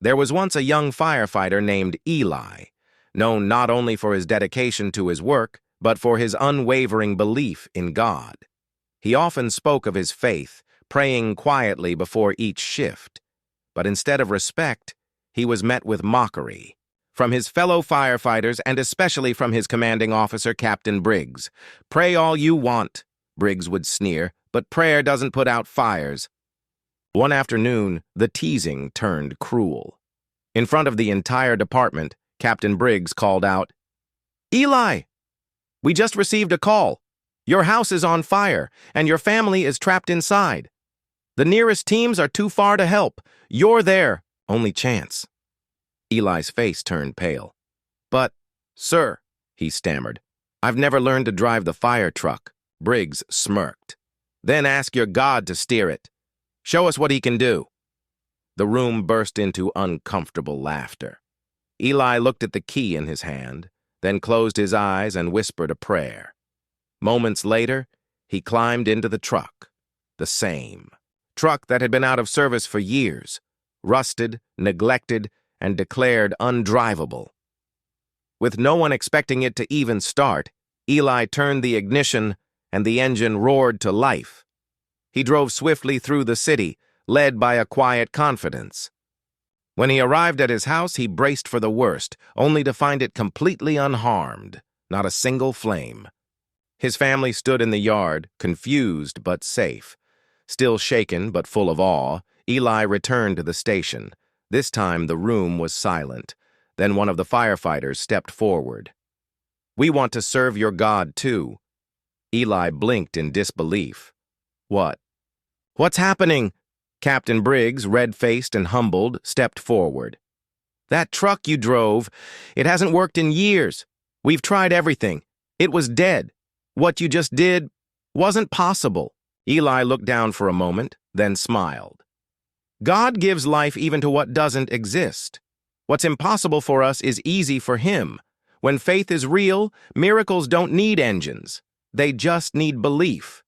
There was once a young firefighter named Eli, known not only for his dedication to his work, but for his unwavering belief in God. He often spoke of his faith, praying quietly before each shift. But instead of respect, he was met with mockery from his fellow firefighters and especially from his commanding officer, Captain Briggs. "Pray all you want," Briggs would sneer, "but prayer doesn't put out fires." One afternoon, the teasing turned cruel. In front of the entire department, Captain Briggs called out, "Eli, we just received a call. Your house is on fire, and your family is trapped inside. The nearest teams are too far to help. You're their only chance." Eli's face turned pale. "But, sir," he stammered, "I've never learned to drive the fire truck." Briggs smirked. "Then ask your God to steer it. Show us what he can do." The room burst into uncomfortable laughter. Eli looked at the key in his hand, then closed his eyes and whispered a prayer. Moments later, he climbed into the truck. The same truck that had been out of service for years, rusted, neglected, and declared undrivable. With no one expecting it to even start, Eli turned the ignition and the engine roared to life. He drove swiftly through the city, led by a quiet confidence. When he arrived at his house, he braced for the worst, only to find it completely unharmed, not a single flame. His family stood in the yard, confused but safe. Still shaken but full of awe, Eli returned to the station. This time the room was silent. Then one of the firefighters stepped forward. "We want to serve your God too." Eli blinked in disbelief. What's happening?" Captain Briggs, red-faced and humbled, stepped forward. "That truck you drove, it hasn't worked in years. We've tried everything. It was dead. What you just did wasn't possible." Eli looked down for a moment, then smiled. "God gives life even to what doesn't exist. What's impossible for us is easy for him. When faith is real, miracles don't need engines. They just need belief."